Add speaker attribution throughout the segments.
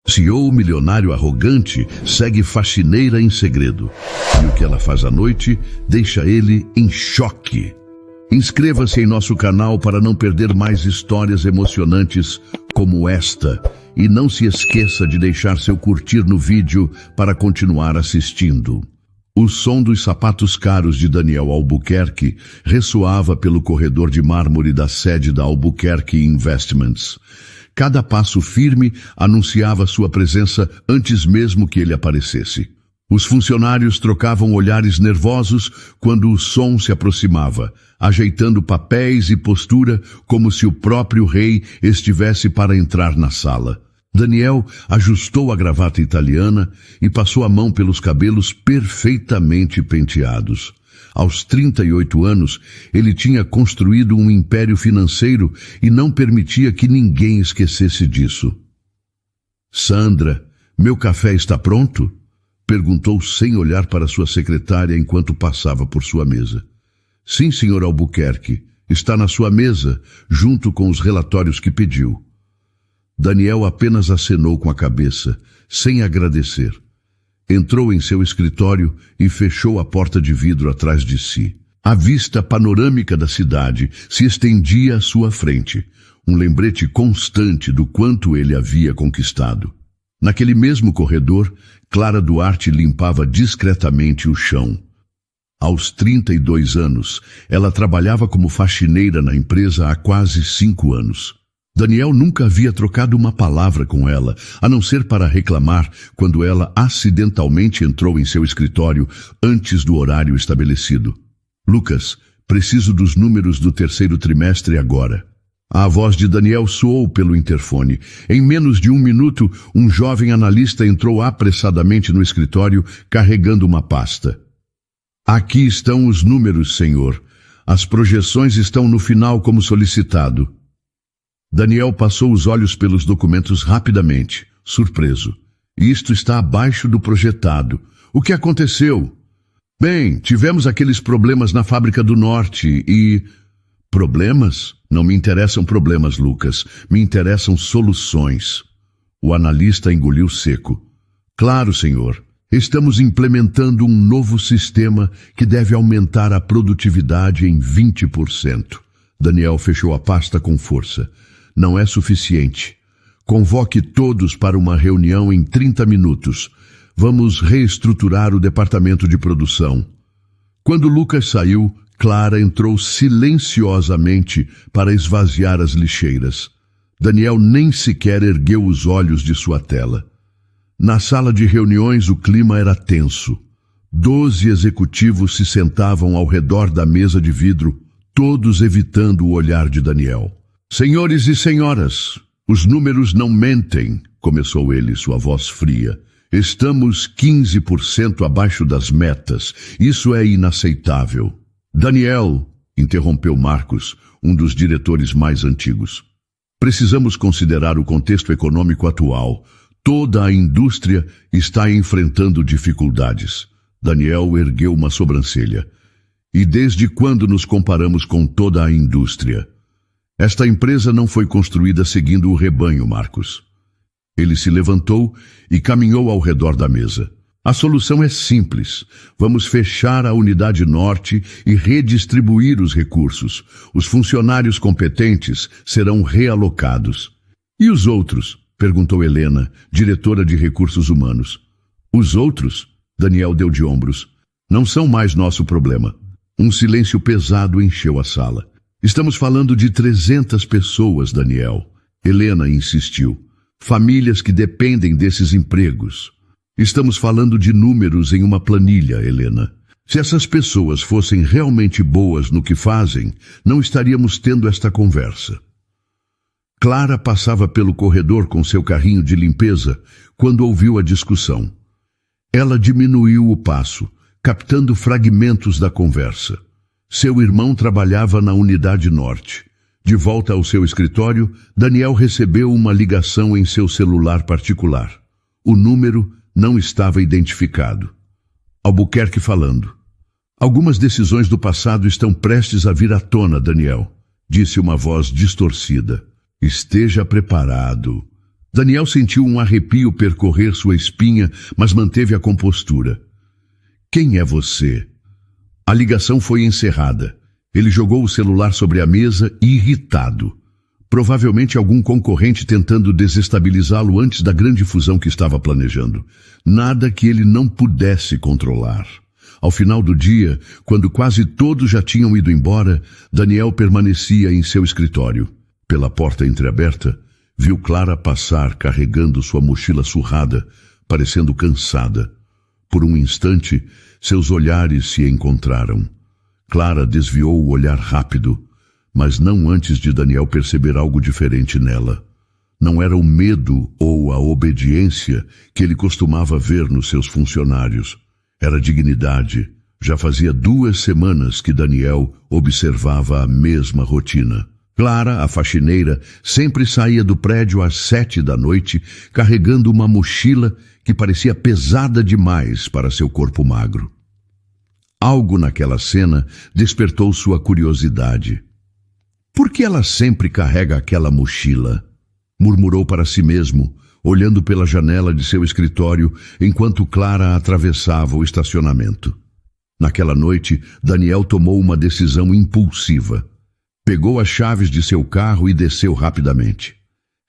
Speaker 1: CEO milionário arrogante segue faxineira em segredo. E o que ela faz à noite deixa ele em choque. Inscreva-se em nosso canal para não perder mais histórias emocionantes como esta. E não se esqueça de deixar seu curtir no vídeo para continuar assistindo. O som dos sapatos caros de Daniel Albuquerque ressoava pelo corredor de mármore da sede da Albuquerque Investments. Cada passo firme anunciava sua presença antes mesmo que ele aparecesse. Os funcionários trocavam olhares nervosos quando o som se aproximava, ajeitando papéis e postura como se o próprio rei estivesse para entrar na sala. Daniel ajustou a gravata italiana e passou a mão pelos cabelos perfeitamente penteados. Aos 38 anos, ele tinha construído um império financeiro e não permitia que ninguém esquecesse disso. "Sandra, meu café está pronto?" perguntou sem olhar para sua secretária enquanto passava por sua mesa. "Sim, senhor Albuquerque, está na sua mesa, junto com os relatórios que pediu." Daniel apenas acenou com a cabeça, sem agradecer. Entrou em seu escritório e fechou a porta de vidro atrás de si. A vista panorâmica da cidade se estendia à sua frente, um lembrete constante do quanto ele havia conquistado. Naquele mesmo corredor, Clara Duarte limpava discretamente o chão. Aos 32 anos, ela trabalhava como faxineira na empresa há quase 5 anos. Daniel nunca havia trocado uma palavra com ela, a não ser para reclamar quando ela acidentalmente entrou em seu escritório antes do horário estabelecido. "Lucas, preciso dos números do terceiro trimestre agora." A voz de Daniel soou pelo interfone. Em menos de 1 minuto, um jovem analista entrou apressadamente no escritório, carregando uma pasta. "Aqui estão os números, senhor. As projeções estão no final como solicitado." Daniel passou os olhos pelos documentos rapidamente, surpreso. "Isto está abaixo do projetado. O que aconteceu?" "Bem, tivemos aqueles problemas na fábrica do norte e..." "Problemas? Não me interessam problemas, Lucas. Me interessam soluções." O analista engoliu seco. "Claro, senhor. Estamos implementando um novo sistema que deve aumentar a produtividade em 20%. Daniel fechou a pasta com força. "Não é suficiente. Convoque todos para uma reunião em 30 minutos. Vamos reestruturar o departamento de produção." Quando Lucas saiu, Clara entrou silenciosamente para esvaziar as lixeiras. Daniel nem sequer ergueu os olhos de sua tela. Na sala de reuniões o clima era tenso. 12 executivos se sentavam ao redor da mesa de vidro, todos evitando o olhar de Daniel. "Senhores e senhoras, os números não mentem", começou ele, sua voz fria. "Estamos 15% abaixo das metas. Isso é inaceitável." "Daniel", interrompeu Marcos, um dos diretores mais antigos. "Precisamos considerar o contexto econômico atual. Toda a indústria está enfrentando dificuldades." Daniel ergueu uma sobrancelha. "E desde quando nos comparamos com toda a indústria? Esta empresa não foi construída seguindo o rebanho, Marcos." Ele se levantou e caminhou ao redor da mesa. "A solução é simples. Vamos fechar a unidade norte e redistribuir os recursos. Os funcionários competentes serão realocados." "E os outros?" perguntou Helena, diretora de recursos humanos. "Os outros?" Daniel deu de ombros. "Não são mais nosso problema." Um silêncio pesado encheu a sala. "Estamos falando de 300 pessoas, Daniel." Helena insistiu. "Famílias que dependem desses empregos." "Estamos falando de números em uma planilha, Helena. Se essas pessoas fossem realmente boas no que fazem, não estaríamos tendo esta conversa." Clara passava pelo corredor com seu carrinho de limpeza quando ouviu a discussão. Ela diminuiu o passo, captando fragmentos da conversa. Seu irmão trabalhava na unidade norte. De volta ao seu escritório, Daniel recebeu uma ligação em seu celular particular. O número não estava identificado. Albuquerque falando. "Algumas decisões do passado estão prestes a vir à tona, Daniel", disse uma voz distorcida. "Esteja preparado." Daniel sentiu um arrepio percorrer sua espinha, mas manteve a compostura. Quem é você? A ligação foi encerrada. Ele jogou o celular sobre a mesa, irritado. Provavelmente algum concorrente tentando desestabilizá-lo antes da grande fusão que estava planejando. Nada que ele não pudesse controlar. Ao final do dia, quando quase todos já tinham ido embora, Daniel permanecia em seu escritório. Pela porta entreaberta, viu Clara passar carregando sua mochila surrada, parecendo cansada. Por um instante, seus olhares se encontraram. Clara desviou o olhar rápido, mas não antes de Daniel perceber algo diferente nela. Não era o medo ou a obediência que ele costumava ver nos seus funcionários. Era a dignidade. Já fazia 2 semanas que Daniel observava a mesma rotina. Clara, a faxineira, sempre saía do prédio às 7 da noite, carregando uma mochila que parecia pesada demais para seu corpo magro. Algo naquela cena despertou sua curiosidade. Por que ela sempre carrega aquela mochila? Murmurou para si mesmo, olhando pela janela de seu escritório, enquanto Clara atravessava o estacionamento. Naquela noite, Daniel tomou uma decisão impulsiva. Pegou as chaves de seu carro e desceu rapidamente.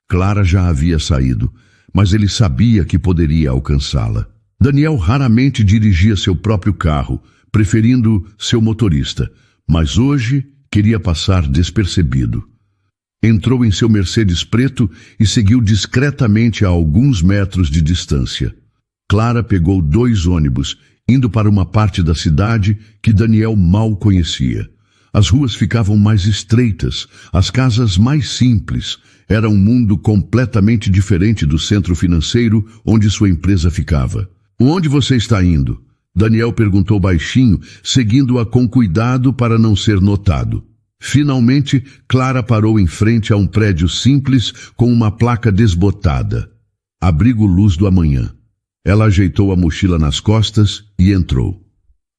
Speaker 1: Clara já havia saído, mas ele sabia que poderia alcançá-la. Daniel raramente dirigia seu próprio carro, preferindo seu motorista, mas hoje queria passar despercebido. Entrou em seu Mercedes preto e seguiu discretamente a alguns metros de distância. Clara pegou 2 ônibus, indo para uma parte da cidade que Daniel mal conhecia. As ruas ficavam mais estreitas, as casas mais simples. Era um mundo completamente diferente do centro financeiro onde sua empresa ficava. Onde você está indo? Daniel perguntou baixinho, seguindo-a com cuidado para não ser notado. Finalmente, Clara parou em frente a um prédio simples com uma placa desbotada. Abrigo Luz do Amanhã. Ela ajeitou a mochila nas costas e entrou.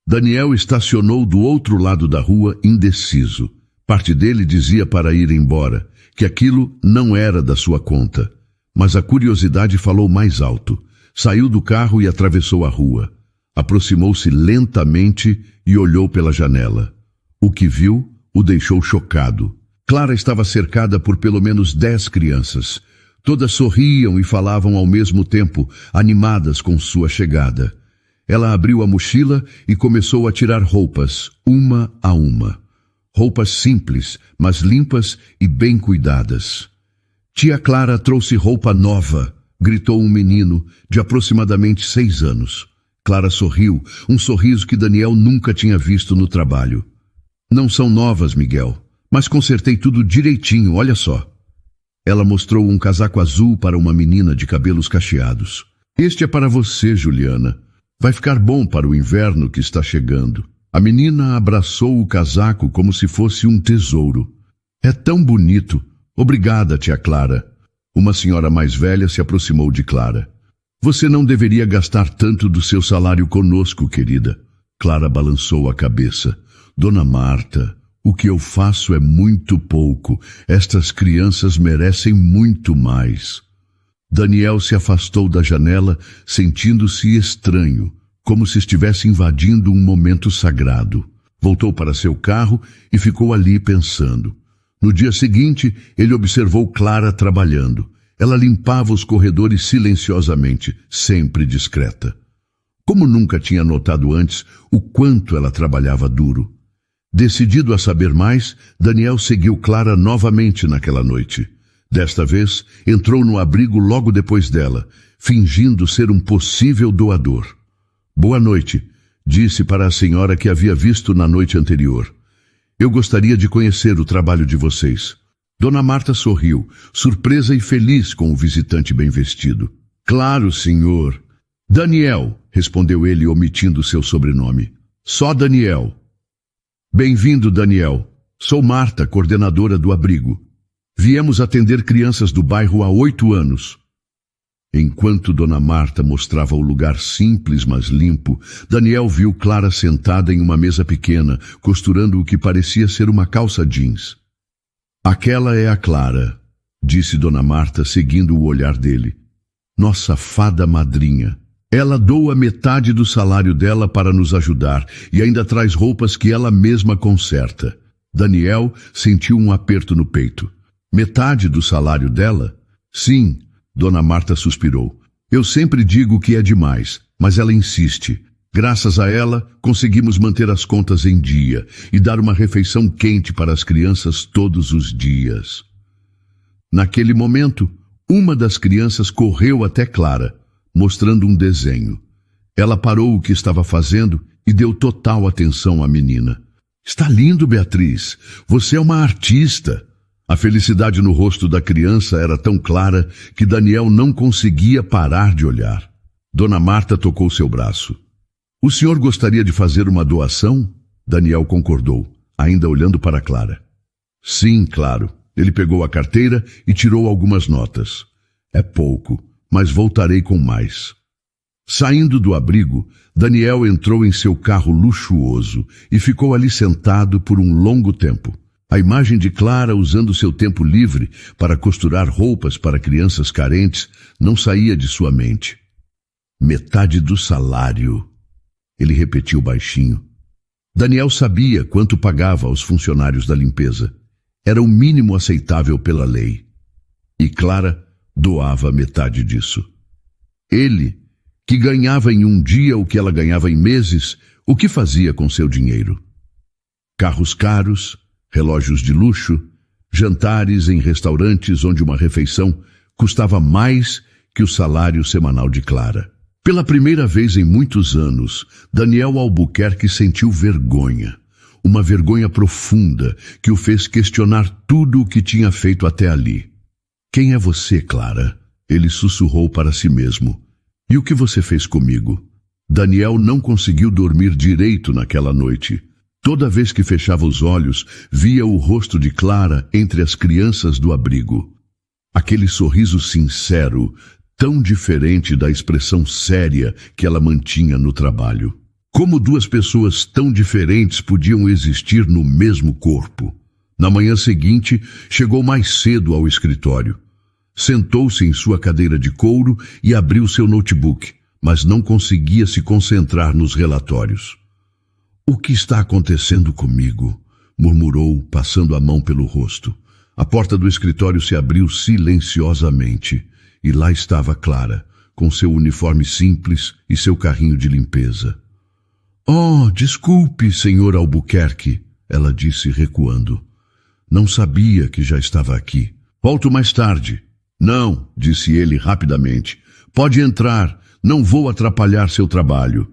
Speaker 1: Daniel estacionou do outro lado da rua, indeciso. Parte dele dizia para ir embora, que aquilo não era da sua conta. Mas a curiosidade falou mais alto. Saiu do carro e atravessou a rua. Aproximou-se lentamente e olhou pela janela. O que viu o deixou chocado. Clara estava cercada por pelo menos 10 crianças. Todas sorriam e falavam ao mesmo tempo, animadas com sua chegada. Ela abriu a mochila e começou a tirar roupas, uma a uma. Roupas simples, mas limpas e bem cuidadas. Tia Clara trouxe roupa nova, gritou um menino de aproximadamente 6 anos. Clara sorriu, um sorriso que Daniel nunca tinha visto no trabalho. Não são novas, Miguel, mas consertei tudo direitinho, olha só. Ela mostrou um casaco azul para uma menina de cabelos cacheados. Este é para você, Juliana. Vai ficar bom para o inverno que está chegando. A menina abraçou o casaco como se fosse um tesouro. É tão bonito. Obrigada, tia Clara. Uma senhora mais velha se aproximou de Clara. Você não deveria gastar tanto do seu salário conosco, querida. Clara balançou a cabeça. Dona Marta, o que eu faço é muito pouco. Estas crianças merecem muito mais. Daniel se afastou da janela, sentindo-se estranho, como se estivesse invadindo um momento sagrado. Voltou para seu carro e ficou ali pensando. No dia seguinte, ele observou Clara trabalhando. Ela limpava os corredores silenciosamente, sempre discreta. Como nunca tinha notado antes o quanto ela trabalhava duro. Decidido a saber mais, Daniel seguiu Clara novamente naquela noite. Desta vez, entrou no abrigo logo depois dela, fingindo ser um possível doador. Boa noite, disse para a senhora que havia visto na noite anterior. Eu gostaria de conhecer o trabalho de vocês. Dona Marta sorriu, surpresa e feliz com o visitante bem vestido. Claro, senhor. Daniel, respondeu ele omitindo seu sobrenome. Só Daniel. Bem-vindo, Daniel. Sou Marta, coordenadora do abrigo. Viemos atender crianças do bairro há 8 anos. Enquanto Dona Marta mostrava o lugar simples, mas limpo, Daniel viu Clara sentada em uma mesa pequena, costurando o que parecia ser uma calça jeans. Aquela é a Clara. disse Dona Marta, seguindo o olhar dele. Nossa fada madrinha. Ela doa metade do salário dela para nos ajudar e ainda traz roupas que ela mesma conserta. Daniel sentiu um aperto no peito. Metade do salário dela? Sim, Dona Marta suspirou. Eu sempre digo que é demais, mas ela insiste. Graças a ela, conseguimos manter as contas em dia e dar uma refeição quente para as crianças todos os dias. Naquele momento, uma das crianças correu até Clara, mostrando um desenho. Ela parou o que estava fazendo e deu total atenção à menina. Está lindo, Beatriz. Você é uma artista. A felicidade no rosto da criança era tão clara que Daniel não conseguia parar de olhar. Dona Marta tocou seu braço. O senhor gostaria de fazer uma doação? Daniel concordou, ainda olhando para Clara. Sim, claro. Ele pegou a carteira e tirou algumas notas. É pouco, mas voltarei com mais. Saindo do abrigo, Daniel entrou em seu carro luxuoso e ficou ali sentado por um longo tempo. A imagem de Clara usando seu tempo livre para costurar roupas para crianças carentes não saía de sua mente. Metade do salário, ele repetiu baixinho. Daniel sabia quanto pagava aos funcionários da limpeza. Era o mínimo aceitável pela lei. E Clara doava metade disso. Ele, que ganhava em um dia o que ela ganhava em meses, o que fazia com seu dinheiro? Carros caros, relógios de luxo, jantares em restaurantes onde uma refeição custava mais que o salário semanal de Clara. Pela primeira vez em muitos anos, Daniel Albuquerque sentiu vergonha. Uma vergonha profunda que o fez questionar tudo o que tinha feito até ali. Quem é você, Clara? Ele sussurrou para si mesmo. E o que você fez comigo? Daniel não conseguiu dormir direito naquela noite. Toda vez que fechava os olhos, via o rosto de Clara entre as crianças do abrigo. Aquele sorriso sincero, tão diferente da expressão séria que ela mantinha no trabalho. Como duas pessoas tão diferentes podiam existir no mesmo corpo? Na manhã seguinte, chegou mais cedo ao escritório. Sentou-se em sua cadeira de couro e abriu seu notebook, mas não conseguia se concentrar nos relatórios. O que está acontecendo comigo? Murmurou, passando a mão pelo rosto. A porta do escritório se abriu silenciosamente, e lá estava Clara, com seu uniforme simples e seu carrinho de limpeza. Oh, desculpe, senhor Albuquerque, ela disse recuando. Não sabia que já estava aqui. Volto mais tarde. Não, disse ele rapidamente. Pode entrar, não vou atrapalhar seu trabalho.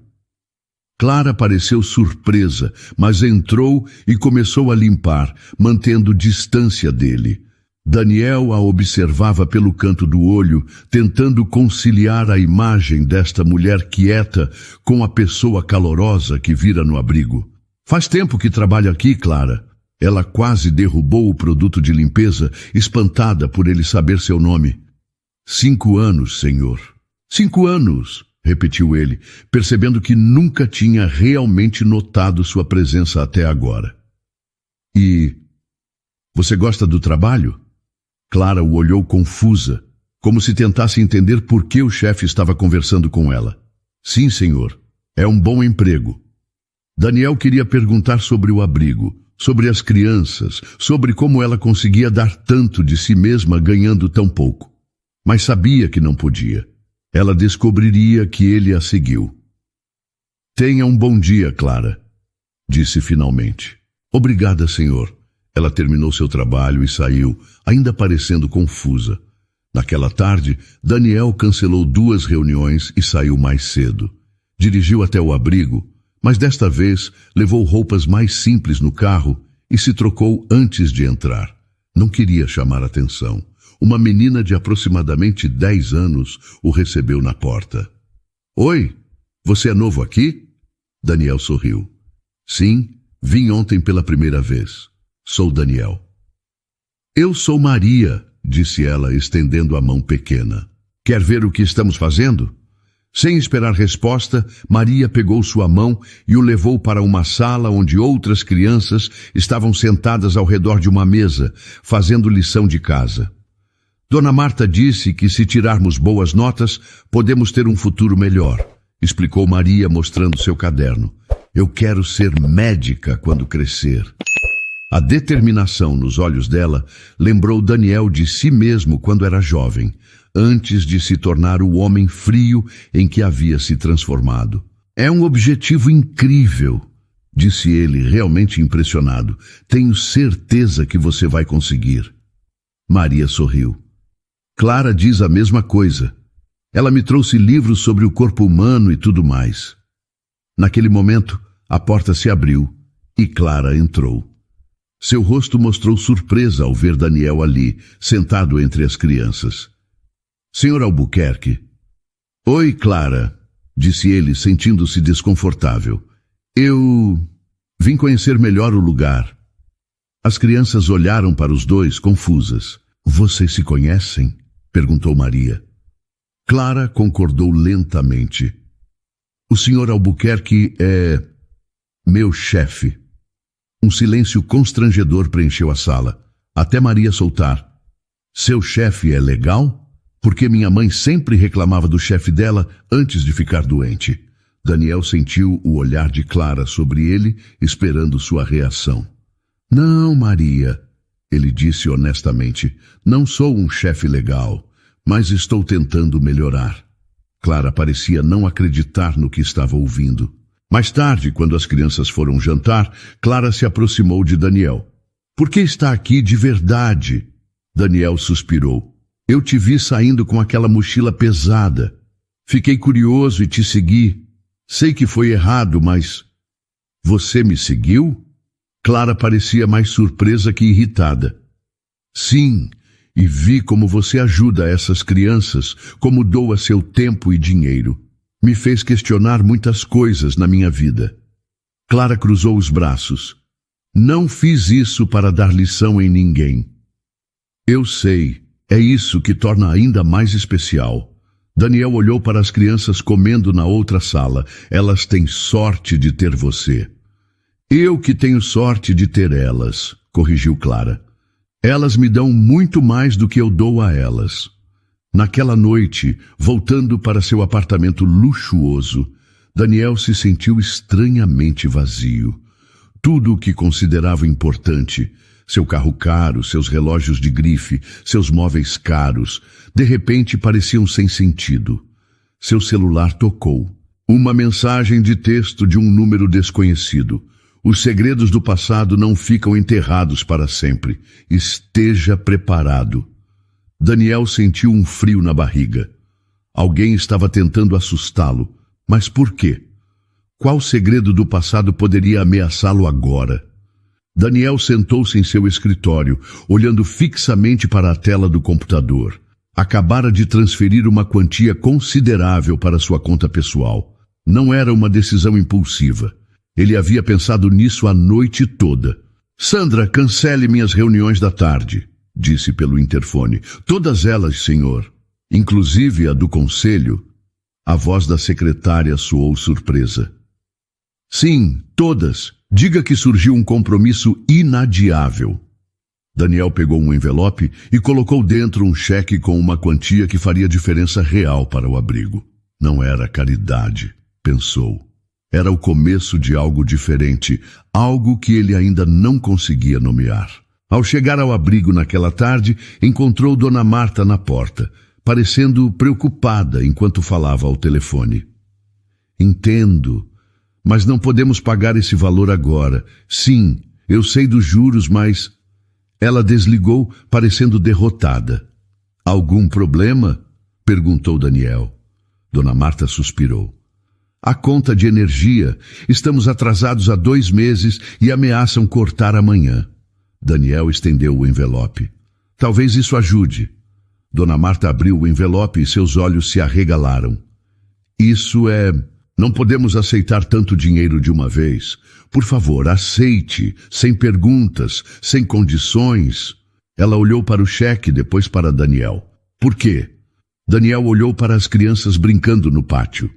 Speaker 1: Clara pareceu surpresa, mas entrou e começou a limpar, mantendo distância dele. Daniel a observava pelo canto do olho, tentando conciliar a imagem desta mulher quieta com a pessoa calorosa que vira no abrigo. Faz tempo que trabalha aqui, Clara. Ela quase derrubou o produto de limpeza, espantada por ele saber seu nome. 5 anos, senhor. 5 anos, repetiu ele, percebendo que nunca tinha realmente notado sua presença até agora. E você gosta do trabalho? Clara o olhou confusa, como se tentasse entender por que o chefe estava conversando com ela. Sim, senhor. É um bom emprego. Daniel queria perguntar sobre o abrigo, sobre as crianças, sobre como ela conseguia dar tanto de si mesma ganhando tão pouco. Mas sabia que não podia. Ela descobriria que ele a seguiu. Tenha um bom dia, Clara, disse finalmente. Obrigada, senhor. Ela terminou seu trabalho e saiu, ainda parecendo confusa. Naquela tarde, Daniel cancelou 2 reuniões e saiu mais cedo. Dirigiu até o abrigo, mas desta vez levou roupas mais simples no carro e se trocou antes de entrar. Não queria chamar atenção. Uma menina de aproximadamente 10 anos o recebeu na porta. Oi, você é novo aqui? Daniel sorriu. Sim, vim ontem pela primeira vez. Sou Daniel. Eu sou Maria, disse ela, estendendo a mão pequena. Quer ver o que estamos fazendo? Sem esperar resposta, Maria pegou sua mão e o levou para uma sala onde outras crianças estavam sentadas ao redor de uma mesa, fazendo lição de casa. Dona Marta disse que se tirarmos boas notas, podemos ter um futuro melhor, explicou Maria mostrando seu caderno. Eu quero ser médica quando crescer. A determinação nos olhos dela lembrou Daniel de si mesmo quando era jovem, antes de se tornar o homem frio em que havia se transformado. É um objetivo incrível, disse ele, realmente impressionado. Tenho certeza que você vai conseguir. Maria sorriu. Clara diz a mesma coisa. Ela me trouxe livros sobre o corpo humano e tudo mais. Naquele momento, a porta se abriu e Clara entrou. Seu rosto mostrou surpresa ao ver Daniel ali, sentado entre as crianças. Senhor Albuquerque. Oi, Clara, disse ele, sentindo-se desconfortável. Eu vim conhecer melhor o lugar. As crianças olharam para os dois, confusas. Vocês se conhecem? Perguntou Maria. Clara concordou lentamente. O senhor Albuquerque é meu chefe. Um silêncio constrangedor preencheu a sala, até Maria soltar. Seu chefe é legal? Porque minha mãe sempre reclamava do chefe dela antes de ficar doente. Daniel sentiu o olhar de Clara sobre ele, esperando sua reação. Não, Maria, ele disse honestamente, não sou um chefe legal, mas estou tentando melhorar. Clara parecia não acreditar no que estava ouvindo. Mais tarde, quando as crianças foram jantar, Clara se aproximou de Daniel. Por que está aqui de verdade? Daniel suspirou. Eu te vi saindo com aquela mochila pesada. Fiquei curioso e te segui. Sei que foi errado, mas... Você me seguiu? Clara parecia mais surpresa que irritada. Sim, e vi como você ajuda essas crianças, como doa seu tempo e dinheiro. Me fez questionar muitas coisas na minha vida. Clara cruzou os braços. Não fiz isso para dar lição em ninguém. Eu sei, é isso que torna ainda mais especial. Daniel olhou para as crianças comendo na outra sala. Elas têm sorte de ter você. Eu que tenho sorte de ter elas, corrigiu Clara. Elas me dão muito mais do que eu dou a elas. Naquela noite, voltando para seu apartamento luxuoso, Daniel se sentiu estranhamente vazio. Tudo o que considerava importante, seu carro caro, seus relógios de grife, seus móveis caros, de repente pareciam sem sentido. Seu celular tocou. Uma mensagem de texto de um número desconhecido. Os segredos do passado não ficam enterrados para sempre. Esteja preparado. Daniel sentiu um frio na barriga. Alguém estava tentando assustá-lo. Mas por quê? Qual segredo do passado poderia ameaçá-lo agora? Daniel sentou-se em seu escritório, olhando fixamente para a tela do computador. Acabara de transferir uma quantia considerável para sua conta pessoal. Não era uma decisão impulsiva. Ele havia pensado nisso a noite toda. Sandra, cancele minhas reuniões da tarde, disse pelo interfone. Todas elas, senhor. Inclusive a do conselho. A voz da secretária soou surpresa. Sim, todas. Diga que surgiu um compromisso inadiável. Daniel pegou um envelope e colocou dentro um cheque com uma quantia que faria diferença real para o abrigo. Não era caridade, pensou. Era o começo de algo diferente, algo que ele ainda não conseguia nomear. Ao chegar ao abrigo naquela tarde, encontrou Dona Marta na porta, parecendo preocupada enquanto falava ao telefone. Entendo, mas não podemos pagar esse valor agora. Sim, eu sei dos juros, mas... Ela desligou, parecendo derrotada. Algum problema? Perguntou Daniel. Dona Marta suspirou. A conta de energia. Estamos atrasados há 2 meses e ameaçam cortar amanhã. Daniel estendeu o envelope. Talvez isso ajude. Dona Marta abriu o envelope e seus olhos se arregalaram. Isso é... Não podemos aceitar tanto dinheiro de uma vez. Por favor, aceite, sem perguntas, sem condições. Ela olhou para o cheque, depois para Daniel. Por quê? Daniel olhou para as crianças brincando no pátio.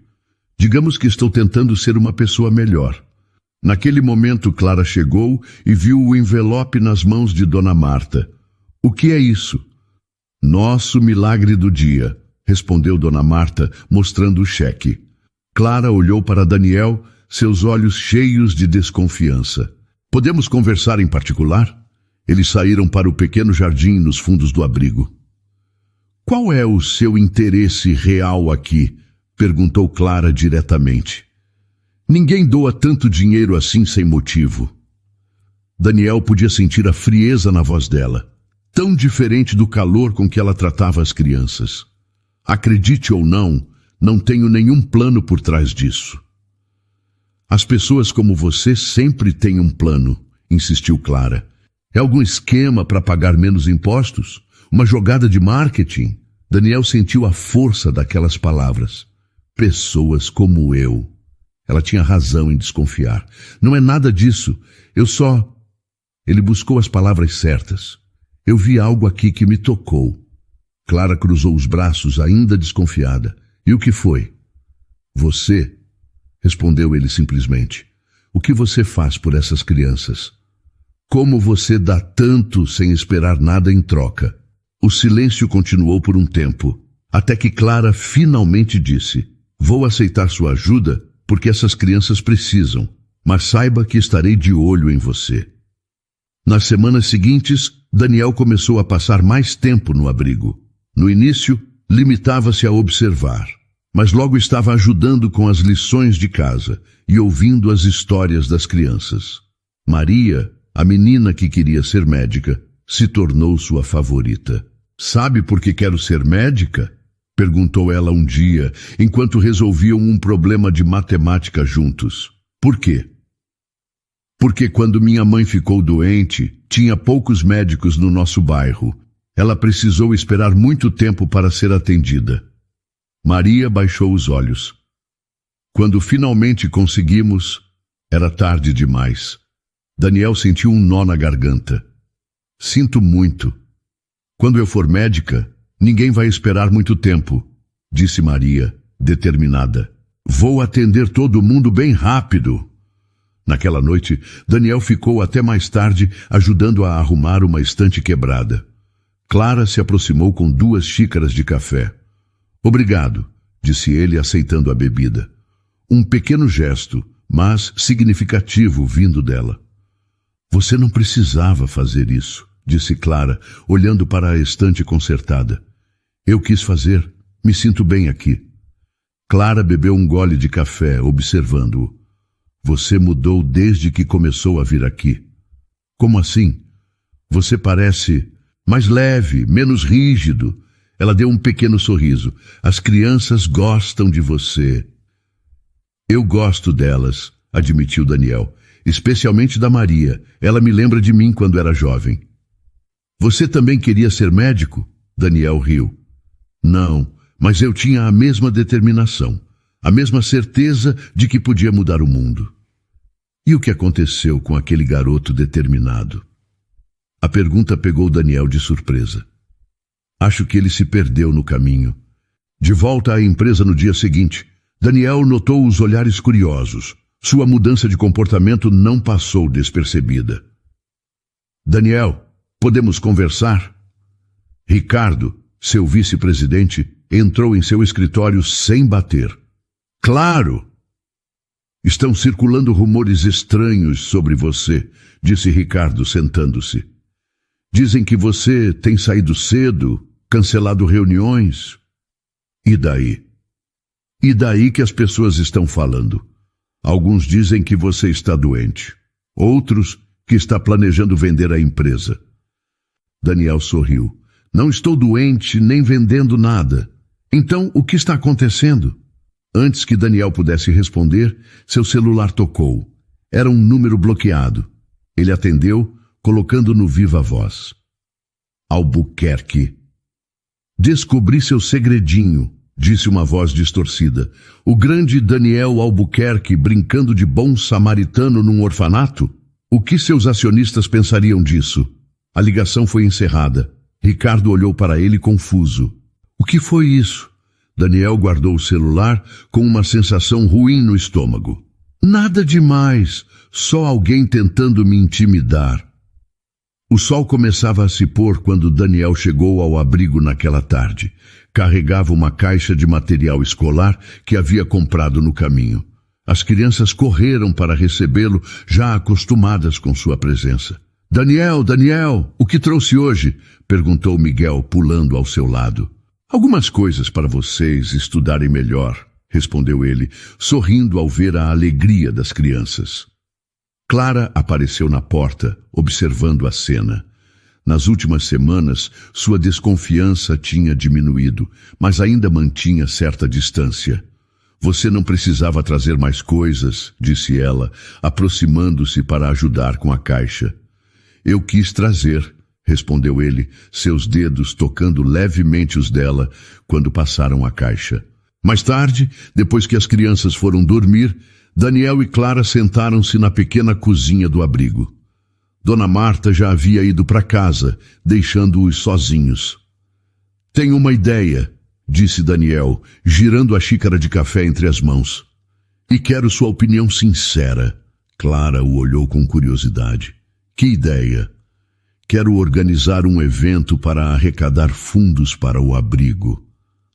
Speaker 1: Digamos que estou tentando ser uma pessoa melhor. Naquele momento, Clara chegou e viu o envelope nas mãos de Dona Marta. O que é isso? Nosso milagre do dia, respondeu Dona Marta, mostrando o cheque. Clara olhou para Daniel, seus olhos cheios de desconfiança. Podemos conversar em particular? Eles saíram para o pequeno jardim nos fundos do abrigo. Qual é o seu interesse real aqui? Perguntou Clara diretamente. Ninguém doa tanto dinheiro assim sem motivo. Daniel podia sentir a frieza na voz dela, tão diferente do calor com que ela tratava as crianças. Acredite ou não, não tenho nenhum plano por trás disso. As pessoas como você sempre têm um plano, insistiu Clara. É algum esquema para pagar menos impostos? Uma jogada de marketing? Daniel sentiu a força daquelas palavras. Pessoas como eu. Ela tinha razão em desconfiar. Não é nada disso. Ele buscou as palavras certas. Eu vi algo aqui que me tocou. Clara cruzou os braços, ainda desconfiada. E o que foi? Você, respondeu ele simplesmente. O que você faz por essas crianças? Como você dá tanto sem esperar nada em troca? O silêncio continuou por um tempo, até que Clara finalmente disse: vou aceitar sua ajuda porque essas crianças precisam, mas saiba que estarei de olho em você. Nas semanas seguintes, Daniel começou a passar mais tempo no abrigo. No início, limitava-se a observar, mas logo estava ajudando com as lições de casa e ouvindo as histórias das crianças. Maria, a menina que queria ser médica, se tornou sua favorita. Sabe por que quero ser médica? Perguntou ela um dia, enquanto resolviam um problema de matemática juntos. Por quê? Porque quando minha mãe ficou doente, tinha poucos médicos no nosso bairro. Ela precisou esperar muito tempo para ser atendida. Maria baixou os olhos. Quando finalmente conseguimos, era tarde demais. Daniel sentiu um nó na garganta. Sinto muito. Quando eu for médica, ninguém vai esperar muito tempo, disse Maria, determinada. Vou atender todo mundo bem rápido. Naquela noite, Daniel ficou até mais tarde ajudando a arrumar uma estante quebrada. Clara se aproximou com 2 xícaras de café. Obrigado, disse ele, aceitando a bebida. Um pequeno gesto, mas significativo vindo dela. Você não precisava fazer isso, disse Clara, olhando para a estante consertada. Eu quis fazer, me sinto bem aqui. Clara bebeu um gole de café, observando-o. Você mudou desde que começou a vir aqui. Como assim? Você parece mais leve, menos rígido. Ela deu um pequeno sorriso. As crianças gostam de você. Eu gosto delas, admitiu Daniel. Especialmente da Maria. Ela me lembra de mim quando era jovem. Você também queria ser médico? Daniel riu. Não, mas eu tinha a mesma determinação, a mesma certeza de que podia mudar o mundo. E o que aconteceu com aquele garoto determinado? A pergunta pegou Daniel de surpresa. Acho que ele se perdeu no caminho. De volta à empresa no dia seguinte, Daniel notou os olhares curiosos. Sua mudança de comportamento não passou despercebida. Daniel, podemos conversar? Ricardo, seu vice-presidente, entrou em seu escritório sem bater. Claro! Estão circulando rumores estranhos sobre você, disse Ricardo, sentando-se. Dizem que você tem saído cedo, cancelado reuniões. E daí? E daí que as pessoas estão falando? Alguns dizem que você está doente. Outros que está planejando vender a empresa. Daniel sorriu. Não estou doente nem vendendo nada. Então, o que está acontecendo? Antes que Daniel pudesse responder, seu celular tocou. Era um número bloqueado. Ele atendeu, colocando no viva voz. Albuquerque. Descobri seu segredinho, disse uma voz distorcida. O grande Daniel Albuquerque brincando de bom samaritano num orfanato? O que seus acionistas pensariam disso? A ligação foi encerrada. Ricardo olhou para ele confuso. O que foi isso? Daniel guardou o celular com uma sensação ruim no estômago. Nada demais, só alguém tentando me intimidar. O sol começava a se pôr quando Daniel chegou ao abrigo naquela tarde. Carregava uma caixa de material escolar que havia comprado no caminho. As crianças correram para recebê-lo, já acostumadas com sua presença. Daniel, Daniel, o que trouxe hoje? Perguntou Miguel, pulando ao seu lado. Algumas coisas para vocês estudarem melhor, respondeu ele, sorrindo ao ver a alegria das crianças. Clara apareceu na porta, observando a cena. Nas últimas semanas, sua desconfiança tinha diminuído, mas ainda mantinha certa distância. Você não precisava trazer mais coisas, disse ela, aproximando-se para ajudar com a caixa. Eu quis trazer, respondeu ele, seus dedos tocando levemente os dela quando passaram a caixa. Mais tarde, depois que as crianças foram dormir, Daniel e Clara sentaram-se na pequena cozinha do abrigo. Dona Marta já havia ido para casa, deixando-os sozinhos. Tenho uma ideia, disse Daniel, girando a xícara de café entre as mãos. E quero sua opinião sincera. Clara o olhou com curiosidade. Que ideia? Quero organizar um evento para arrecadar fundos para o abrigo.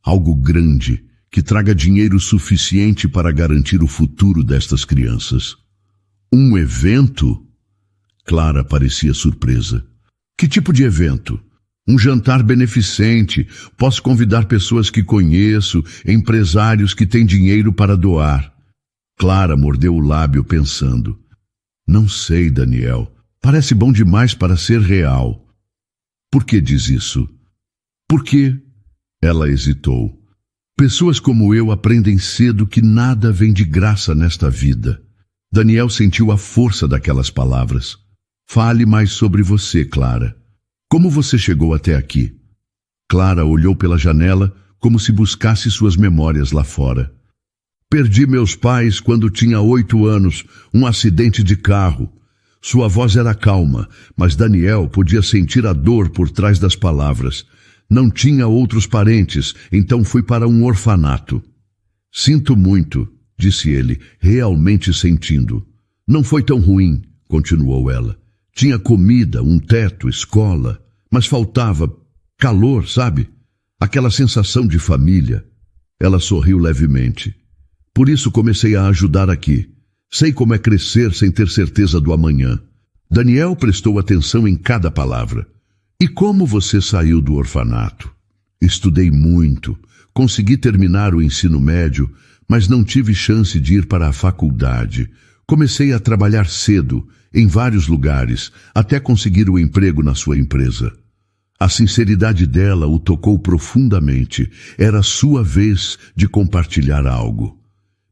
Speaker 1: Algo grande, que traga dinheiro suficiente para garantir o futuro destas crianças. Um evento? Clara parecia surpresa. Que tipo de evento? Um jantar beneficente. Posso convidar pessoas que conheço, empresários que têm dinheiro para doar. Clara mordeu o lábio pensando. Não sei, Daniel. Parece bom demais para ser real. Por que diz isso? Porque, ela hesitou, pessoas como eu aprendem cedo que nada vem de graça nesta vida. Daniel sentiu a força daquelas palavras. Fale mais sobre você, Clara. Como você chegou até aqui? Clara olhou pela janela como se buscasse suas memórias lá fora. Perdi meus pais quando tinha 8 anos, um acidente de carro. Sua voz era calma, mas Daniel podia sentir a dor por trás das palavras. Não tinha outros parentes, então fui para um orfanato. Sinto muito, disse ele, realmente sentindo. Não foi tão ruim, continuou ela. Tinha comida, um teto, escola, mas faltava calor, sabe? Aquela sensação de família. Ela sorriu levemente. Por isso comecei a ajudar aqui. Sei como é crescer sem ter certeza do amanhã. Daniel prestou atenção em cada palavra. E como você saiu do orfanato? Estudei muito. Consegui terminar o ensino médio, mas não tive chance de ir para a faculdade. Comecei a trabalhar cedo, em vários lugares, até conseguir o emprego na sua empresa. A sinceridade dela o tocou profundamente. Era sua vez de compartilhar algo.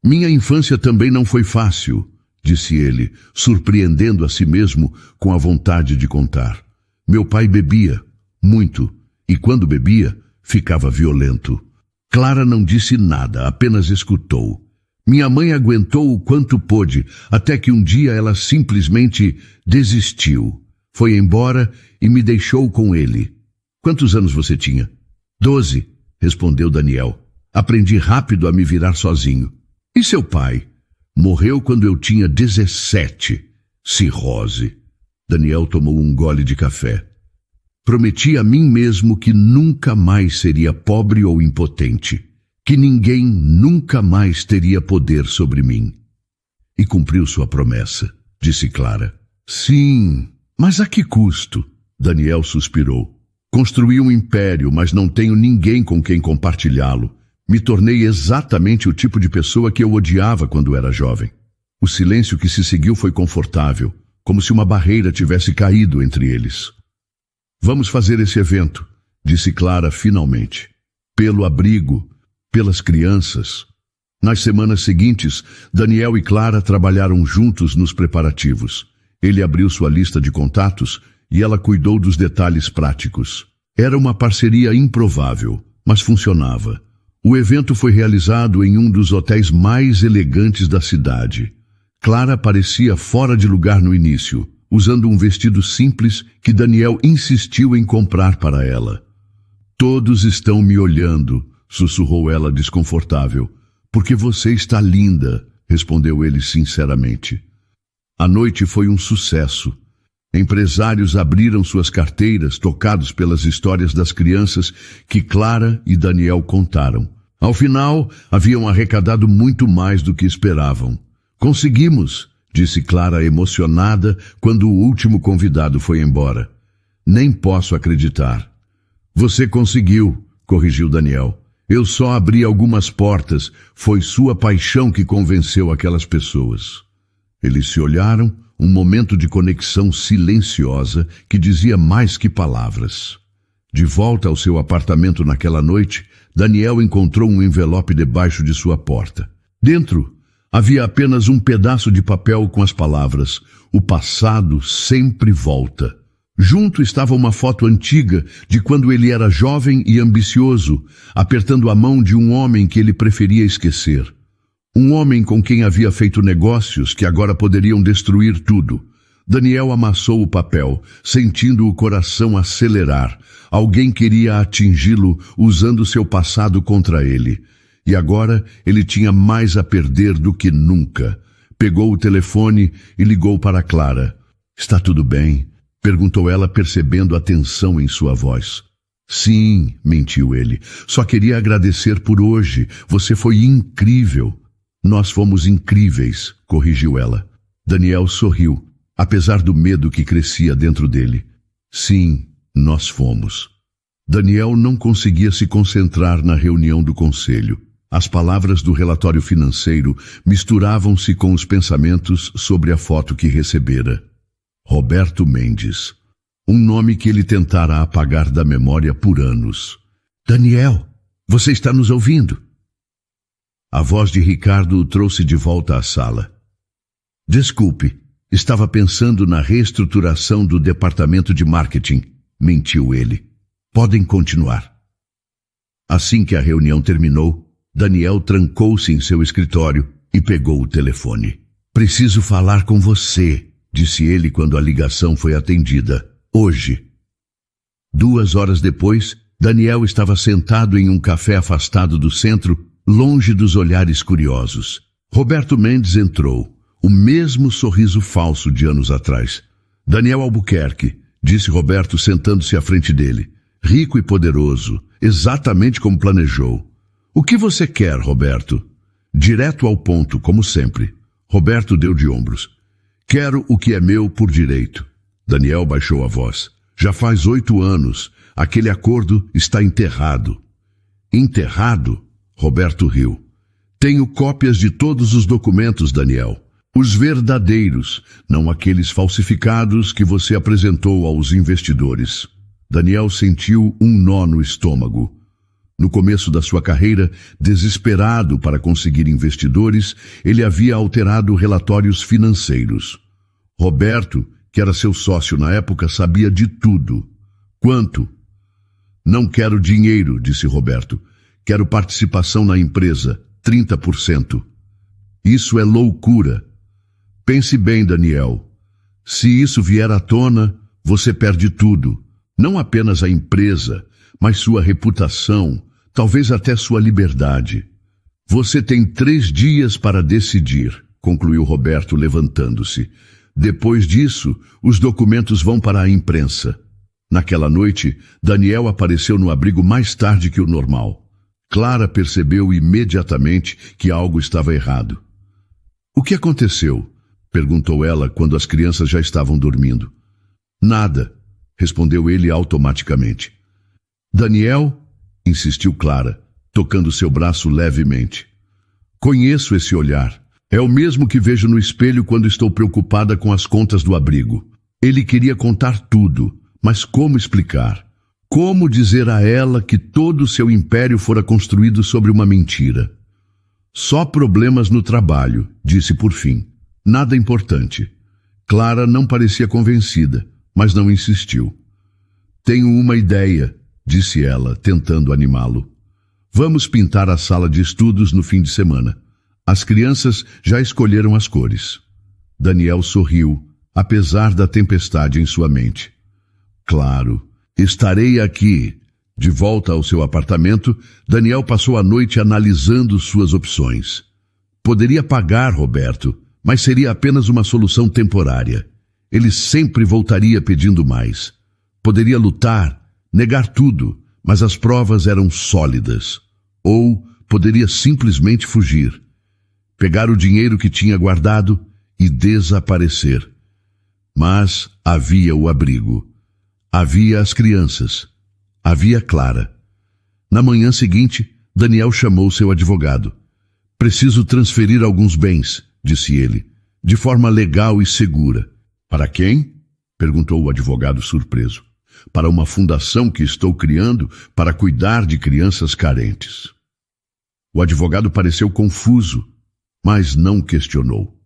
Speaker 1: Minha infância também não foi fácil, disse ele, surpreendendo a si mesmo com a vontade de contar. Meu pai bebia, muito, e quando bebia, ficava violento. Clara não disse nada, apenas escutou. Minha mãe aguentou o quanto pôde, até que um dia ela simplesmente desistiu. Foi embora e me deixou com ele. Quantos anos você tinha? 12, respondeu Daniel. Aprendi rápido a me virar sozinho. E seu pai? Morreu quando eu tinha 17. Cirrose. Daniel tomou um gole de café. Prometi a mim mesmo que nunca mais seria pobre ou impotente. Que ninguém nunca mais teria poder sobre mim. E cumpriu sua promessa, disse Clara. Sim, mas a que custo? Daniel suspirou. Construí um império, mas não tenho ninguém com quem compartilhá-lo. Me tornei exatamente o tipo de pessoa que eu odiava quando era jovem. O silêncio que se seguiu foi confortável, como se uma barreira tivesse caído entre eles. Vamos fazer esse evento, disse Clara finalmente. Pelo abrigo, pelas crianças. Nas semanas seguintes, Daniel e Clara trabalharam juntos nos preparativos. Ele abriu sua lista de contatos e ela cuidou dos detalhes práticos. Era uma parceria improvável, mas funcionava. O evento foi realizado em um dos hotéis mais elegantes da cidade. Clara parecia fora de lugar no início, usando um vestido simples que Daniel insistiu em comprar para ela. Todos estão me olhando, sussurrou ela desconfortável. Porque você está linda, respondeu ele sinceramente. A noite foi um sucesso. Empresários abriram suas carteiras, tocados pelas histórias das crianças que Clara e Daniel contaram. Ao final, haviam arrecadado muito mais do que esperavam. Conseguimos, disse Clara emocionada quando o último convidado foi embora. Nem posso acreditar. Você conseguiu, corrigiu Daniel. Eu só abri algumas portas. Foi sua paixão que convenceu aquelas pessoas. Eles se olharam, um momento de conexão silenciosa que dizia mais que palavras. De volta ao seu apartamento naquela noite, Daniel encontrou um envelope debaixo de sua porta. Dentro, havia apenas um pedaço de papel com as palavras: "O passado sempre volta". Junto estava uma foto antiga de quando ele era jovem e ambicioso, apertando a mão de um homem que ele preferia esquecer. Um homem com quem havia feito negócios que agora poderiam destruir tudo. Daniel amassou o papel, sentindo o coração acelerar. Alguém queria atingi-lo usando seu passado contra ele. E agora ele tinha mais a perder do que nunca. Pegou o telefone e ligou para Clara. "Está tudo bem?" perguntou ela, percebendo a tensão em sua voz. "Sim", mentiu ele. "Só queria agradecer por hoje. Você foi incrível." "Nós fomos incríveis", corrigiu ela. Daniel sorriu, apesar do medo que crescia dentro dele. "Sim, nós fomos." Daniel não conseguia se concentrar na reunião do conselho. As palavras do relatório financeiro misturavam-se com os pensamentos sobre a foto que recebera. Roberto Mendes. Um nome que ele tentara apagar da memória por anos. "Daniel, você está nos ouvindo?" A voz de Ricardo o trouxe de volta à sala. "Desculpe, estava pensando na reestruturação do departamento de marketing", mentiu ele. "Podem continuar." Assim que a reunião terminou, Daniel trancou-se em seu escritório e pegou o telefone. "Preciso falar com você", disse ele quando a ligação foi atendida. "Hoje." 2 horas depois, Daniel estava sentado em um café afastado do centro, longe dos olhares curiosos. Roberto Mendes entrou, o mesmo sorriso falso de anos atrás. "Daniel Albuquerque", disse Roberto sentando-se à frente dele. "Rico e poderoso, exatamente como planejou." "O que você quer, Roberto?" Direto ao ponto, como sempre. Roberto deu de ombros. "Quero o que é meu por direito." Daniel baixou a voz. "Já faz 8 anos. Aquele acordo está enterrado." "Enterrado?" Roberto riu. "Tenho cópias de todos os documentos, Daniel. Os verdadeiros, não aqueles falsificados que você apresentou aos investidores." Daniel sentiu um nó no estômago. No começo da sua carreira, desesperado para conseguir investidores, ele havia alterado relatórios financeiros. Roberto, que era seu sócio na época, sabia de tudo. "Quanto?" "Não quero dinheiro", disse Roberto. "Quero participação na empresa, 30%. "Isso é loucura." "Pense bem, Daniel. Se isso vier à tona, você perde tudo. Não apenas a empresa, mas sua reputação, talvez até sua liberdade." "Você tem 3 dias para decidir", concluiu Roberto, levantando-se. "Depois disso, os documentos vão para a imprensa." Naquela noite, Daniel apareceu no abrigo mais tarde que o normal. Clara percebeu imediatamente que algo estava errado. "O que aconteceu?" perguntou ela quando as crianças já estavam dormindo. "Nada", respondeu ele automaticamente. "Daniel?" insistiu Clara, tocando seu braço levemente. "Conheço esse olhar. É o mesmo que vejo no espelho quando estou preocupada com as contas do abrigo. Ele queria contar tudo, mas como explicar? Como dizer a ela que todo o seu império fora construído sobre uma mentira? "Só problemas no trabalho", disse por fim. "Nada importante." Clara não parecia convencida, mas não insistiu. "Tenho uma ideia", disse ela, tentando animá-lo. "Vamos pintar a sala de estudos no fim de semana. As crianças já escolheram as cores." Daniel sorriu, apesar da tempestade em sua mente. "Claro. Estarei aqui." De volta ao seu apartamento, Daniel passou a noite analisando suas opções. Poderia pagar Roberto, mas seria apenas uma solução temporária. ele sempre voltaria pedindo mais. Poderia lutar, negar tudo, mas as provas eram sólidas. Ou poderia simplesmente fugir, pegar o dinheiro que tinha guardado e desaparecer. Mas havia o abrigo, havia as crianças, havia Clara. Na manhã seguinte, Daniel chamou seu advogado. Preciso transferir alguns bens, disse ele, de forma legal e segura. Para quem? Perguntou o advogado surpreso. Para uma fundação que estou criando para cuidar de crianças carentes. O advogado pareceu confuso, mas não questionou.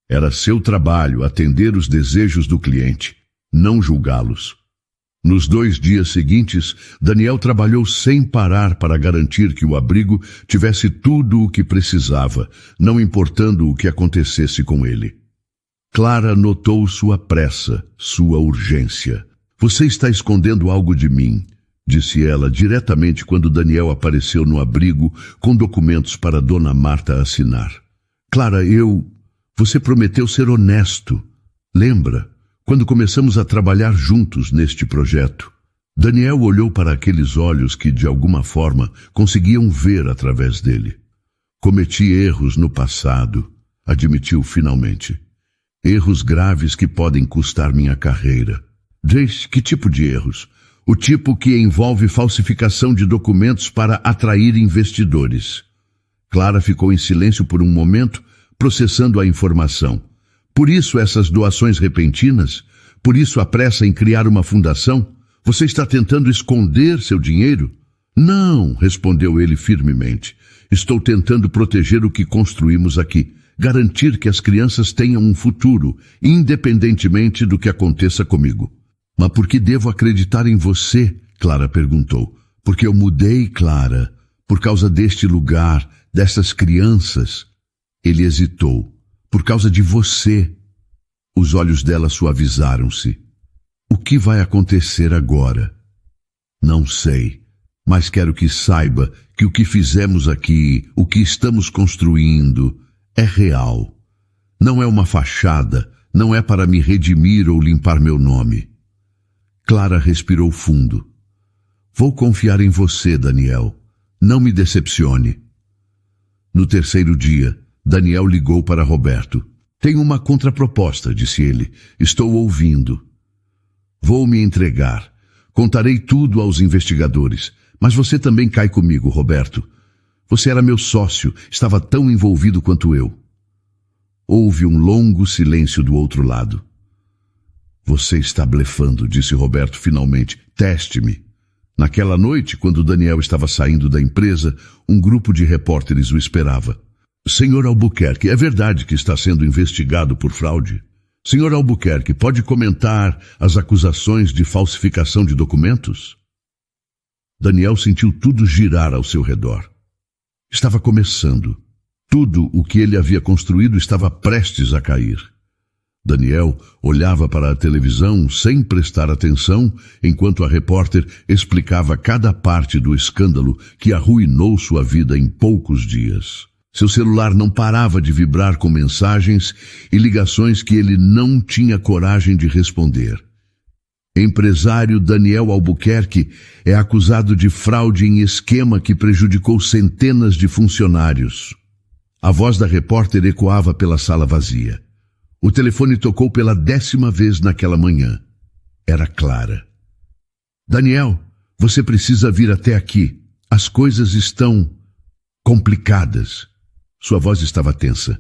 Speaker 1: Era seu trabalho atender os desejos do cliente, não julgá-los. Nos 2 dias seguintes, Daniel trabalhou sem parar para garantir que o abrigo tivesse tudo o que precisava, não importando o que acontecesse com ele. Clara notou sua pressa, sua urgência. Você está escondendo algo de mim, disse ela diretamente quando Daniel apareceu no abrigo com documentos para Dona Marta assinar. Clara, Você prometeu ser honesto. Lembra? Quando começamos a trabalhar juntos neste projeto. Daniel olhou para aqueles olhos que, de alguma forma, conseguiam ver através dele. Cometi erros no passado, admitiu finalmente. Erros graves que podem custar minha carreira. Diz, que tipo de erros? O tipo que envolve falsificação de documentos para atrair investidores. Clara ficou em silêncio por um momento, processando a informação. Por isso essas doações repentinas? Por isso a pressa em criar uma fundação? Você está tentando esconder seu dinheiro? Não, respondeu ele firmemente. Estou tentando proteger o que construímos aqui. Garantir que as crianças tenham um futuro, independentemente do que aconteça comigo. Mas por que devo acreditar em você? Clara perguntou. Porque eu mudei, Clara. Por causa deste lugar, dessas crianças. Ele hesitou. Por causa de você. Os olhos dela suavizaram-se. O que vai acontecer agora? Não sei, mas quero que saiba que o que fizemos aqui, o que estamos construindo, é real. Não é uma fachada, não é para me redimir ou limpar meu nome. Clara respirou fundo. Vou confiar em você, Daniel. Não me decepcione. No 3º dia, Daniel ligou para Roberto. Tenho uma contraproposta, disse ele. Estou ouvindo. Vou me entregar. Contarei tudo aos investigadores. Mas você também cai comigo, Roberto. Você era meu sócio, estava tão envolvido quanto eu. Houve um longo silêncio do outro lado. Você está blefando, disse Roberto finalmente. Teste-me. Naquela noite, quando Daniel estava saindo da empresa, um grupo de repórteres o esperava. Senhor Albuquerque, é verdade que está sendo investigado por fraude? Senhor Albuquerque, pode comentar as acusações de falsificação de documentos? Daniel sentiu tudo girar ao seu redor. Estava começando. Tudo o que ele havia construído estava prestes a cair. Daniel olhava para a televisão sem prestar atenção, enquanto a repórter explicava cada parte do escândalo que arruinou sua vida em poucos dias. Seu celular não parava de vibrar com mensagens e ligações que ele não tinha coragem de responder. Empresário Daniel Albuquerque é acusado de fraude em esquema que prejudicou centenas de funcionários. A voz da repórter ecoava pela sala vazia. O telefone tocou pela 10ª vez naquela manhã. Era Clara. Daniel, você precisa vir até aqui. As coisas estão complicadas. Sua voz estava tensa.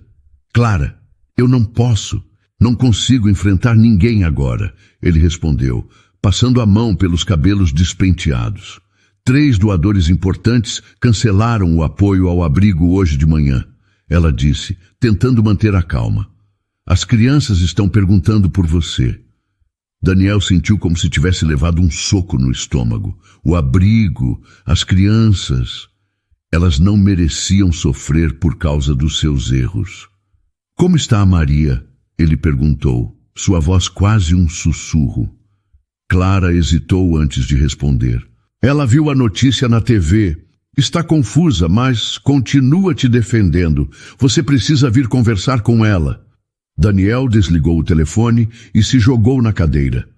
Speaker 1: Clara, eu não posso. Não consigo enfrentar ninguém agora, ele respondeu, passando a mão pelos cabelos despenteados. 3 doadores importantes cancelaram o apoio ao abrigo hoje de manhã, ela disse, tentando manter a calma. As crianças estão perguntando por você. Daniel sentiu como se tivesse levado um soco no estômago. O abrigo, as crianças, elas não mereciam sofrer por causa dos seus erros. Como está a Maria? Ele perguntou, sua voz quase um sussurro. Clara hesitou antes de responder. Ela viu a notícia na TV. Está confusa, mas continua te defendendo. Você precisa vir conversar com ela. Daniel desligou o telefone e se jogou na cadeira.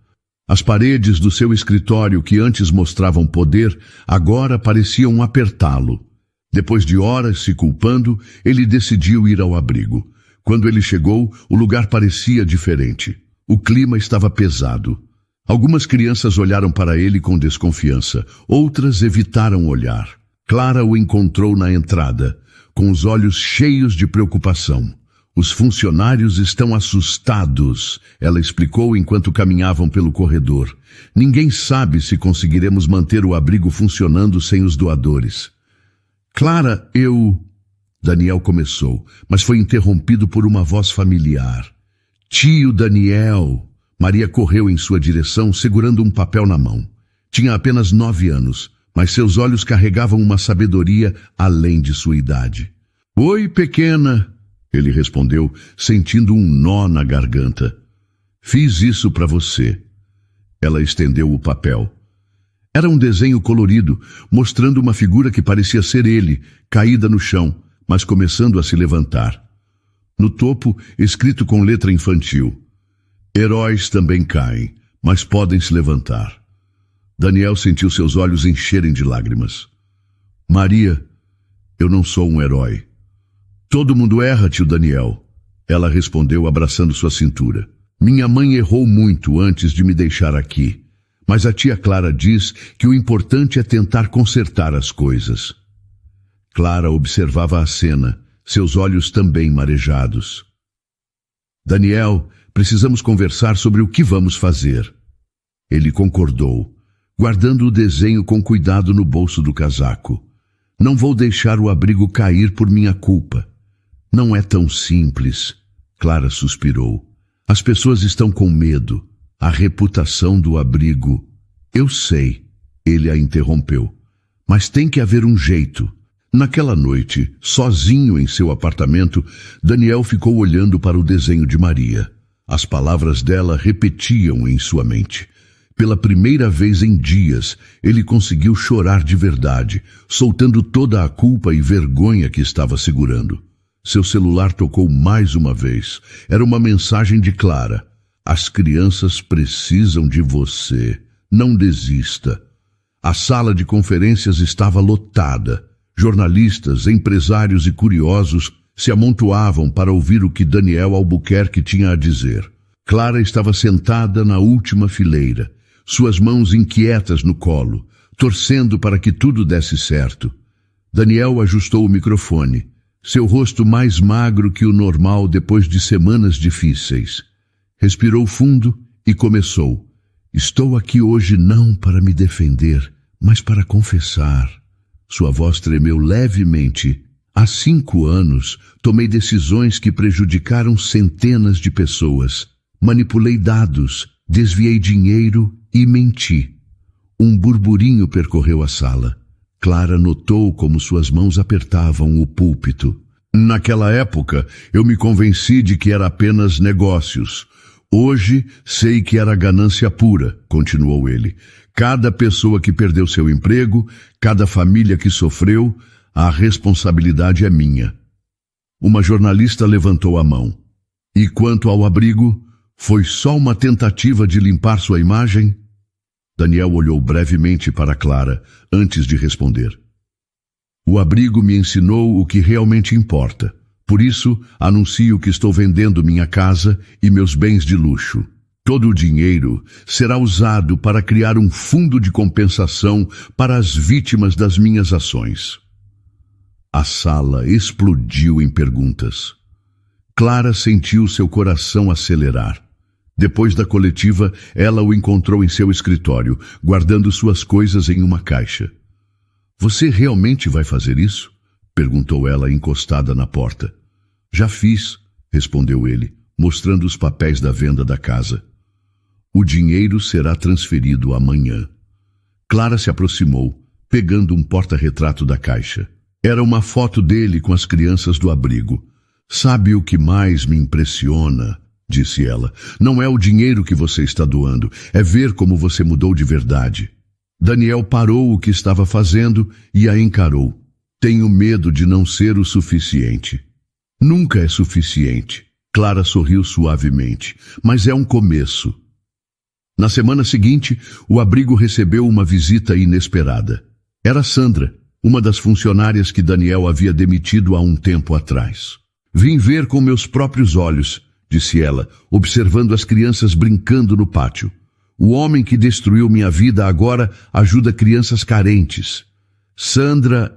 Speaker 1: As paredes do seu escritório, que antes mostravam poder, agora pareciam apertá-lo. Depois de horas se culpando, ele decidiu ir ao abrigo. Quando ele chegou, o lugar parecia diferente. O clima estava pesado. Algumas crianças olharam para ele com desconfiança, outras evitaram olhar. Clara o encontrou na entrada, com os olhos cheios de preocupação. Os funcionários estão assustados, ela explicou enquanto caminhavam pelo corredor. Ninguém sabe se conseguiremos manter o abrigo funcionando sem os doadores. Clara, Daniel começou, mas foi interrompido por uma voz familiar. Tio Daniel! Maria correu em sua direção, segurando um papel na mão. Tinha apenas 9 anos, mas seus olhos carregavam uma sabedoria além de sua idade. Oi, pequena! Ele respondeu, sentindo um nó na garganta. Fiz isso para você. Ela estendeu o papel. Era um desenho colorido, mostrando uma figura que parecia ser ele, caída no chão, mas começando a se levantar. No topo, escrito com letra infantil. Heróis também caem, mas podem se levantar. Daniel sentiu seus olhos encherem de lágrimas. Maria, eu não sou um herói. Todo mundo erra, tio Daniel. Ela respondeu abraçando sua cintura. Minha mãe errou muito antes de me deixar aqui, mas a tia Clara diz que o importante é tentar consertar as coisas. Clara observava a cena, seus olhos também marejados. Daniel, precisamos conversar sobre o que vamos fazer. Ele concordou, guardando o desenho com cuidado no bolso do casaco. Não vou deixar o abrigo cair por minha culpa. Não é tão simples. Clara suspirou. As pessoas estão com medo. A reputação do abrigo. Eu sei, ele a interrompeu. Mas tem que haver um jeito. Naquela noite, sozinho em seu apartamento, Daniel ficou olhando para o desenho de Maria. As palavras dela repetiam em sua mente. Pela primeira vez em dias, ele conseguiu chorar de verdade, soltando toda a culpa e vergonha que estava segurando. Seu celular tocou mais uma vez. Era uma mensagem de Clara. As crianças precisam de você. Não desista. A sala de conferências estava lotada. Jornalistas, empresários e curiosos se amontoavam para ouvir o que Daniel Albuquerque tinha a dizer. Clara estava sentada na última fileira, suas mãos inquietas no colo, torcendo para que tudo desse certo. Daniel ajustou o microfone, seu rosto mais magro que o normal depois de semanas difíceis. Respirou fundo e começou. Estou aqui hoje não para me defender, mas para confessar. Sua voz tremeu levemente. Há 5 anos, tomei decisões que prejudicaram centenas de pessoas. Manipulei dados, desviei dinheiro e menti. Um burburinho percorreu a sala. Clara notou como suas mãos apertavam o púlpito. Naquela época, eu me convenci de que era apenas negócios. Hoje, sei que era ganância pura, continuou ele. Cada pessoa que perdeu seu emprego, cada família que sofreu, a responsabilidade é minha. Uma jornalista levantou a mão. E quanto ao abrigo, foi só uma tentativa de limpar sua imagem? Daniel olhou brevemente para Clara, antes de responder. O abrigo me ensinou o que realmente importa. Por isso, anuncio que estou vendendo minha casa e meus bens de luxo. Todo o dinheiro será usado para criar um fundo de compensação para as vítimas das minhas ações. A sala explodiu em perguntas. Clara sentiu seu coração acelerar. Depois da coletiva, ela o encontrou em seu escritório, guardando suas coisas em uma caixa. Você realmente vai fazer isso? Perguntou ela encostada na porta. Já fiz, respondeu ele, mostrando os papéis da venda da casa. O dinheiro será transferido amanhã. Clara se aproximou, pegando um porta-retrato da caixa. Era uma foto dele com as crianças do abrigo. Sabe o que mais me impressiona? Disse ela. Não é o dinheiro que você está doando, é ver como você mudou de verdade. Daniel parou o que estava fazendo e a encarou. Tenho medo de não ser o suficiente. Nunca é suficiente. Clara sorriu suavemente. Mas é um começo. Na semana seguinte, o abrigo recebeu uma visita inesperada. Era Sandra, uma das funcionárias que Daniel havia demitido há um tempo atrás. Vim ver com meus próprios olhos, disse ela, observando as crianças brincando no pátio. O homem que destruiu minha vida agora ajuda crianças carentes. Sandra,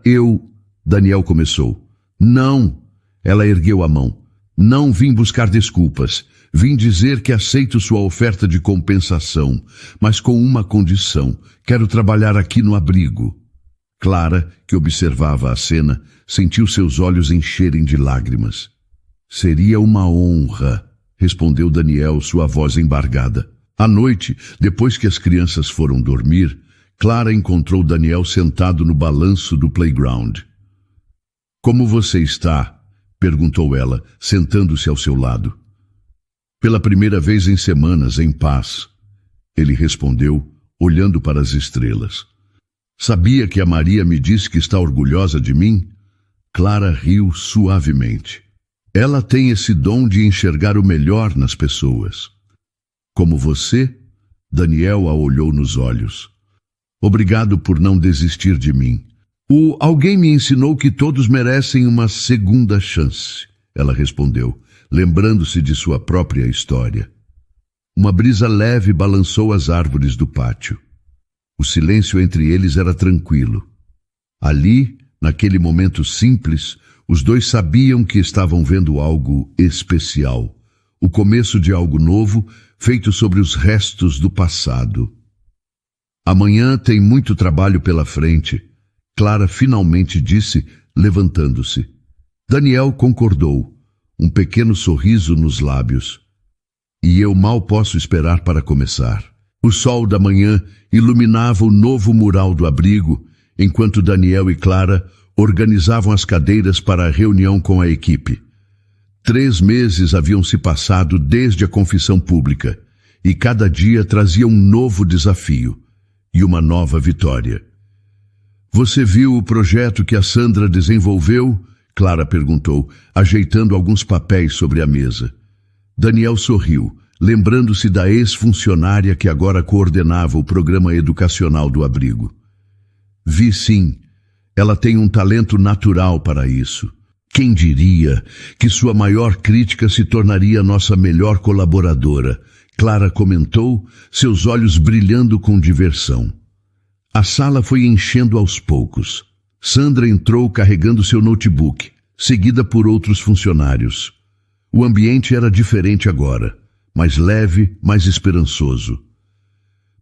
Speaker 1: Daniel começou. Não, ela ergueu a mão. Não vim buscar desculpas. Vim dizer que aceito sua oferta de compensação, mas com uma condição. Quero trabalhar aqui no abrigo. Clara, que observava a cena, sentiu seus olhos encherem de lágrimas. Seria uma honra, respondeu Daniel, sua voz embargada. À noite, depois que as crianças foram dormir, Clara encontrou Daniel sentado no balanço do playground. Como você está? Perguntou ela, sentando-se ao seu lado. Pela primeira vez em semanas, em paz. Ele respondeu, olhando para as estrelas. Sabia que a Maria me disse que está orgulhosa de mim? Clara riu suavemente. Ela tem esse dom de enxergar o melhor nas pessoas. Como você? Daniel a olhou nos olhos. Obrigado por não desistir de mim. Alguém me ensinou que todos merecem uma segunda chance, ela respondeu, lembrando-se de sua própria história. Uma brisa leve balançou as árvores do pátio. O silêncio entre eles era tranquilo. Ali, naquele momento simples, os dois sabiam que estavam vendo algo especial, o começo de algo novo, feito sobre os restos do passado. Amanhã tem muito trabalho pela frente, Clara finalmente disse, levantando-se. Daniel concordou, um pequeno sorriso nos lábios. E eu mal posso esperar para começar. O sol da manhã iluminava o novo mural do abrigo, enquanto Daniel e Clara organizavam as cadeiras para a reunião com a equipe. 3 meses haviam se passado desde a confissão pública, e cada dia trazia um novo desafio e uma nova vitória. Você viu o projeto que a Sandra desenvolveu? Clara perguntou, ajeitando alguns papéis sobre a mesa. Daniel sorriu, lembrando-se da ex-funcionária que agora coordenava o programa educacional do abrigo. Vi sim, ela tem um talento natural para isso. Quem diria que sua maior crítica se tornaria nossa melhor colaboradora? Clara comentou, seus olhos brilhando com diversão. A sala foi enchendo aos poucos. Sandra entrou carregando seu notebook, seguida por outros funcionários. O ambiente era diferente agora, mais leve, mais esperançoso.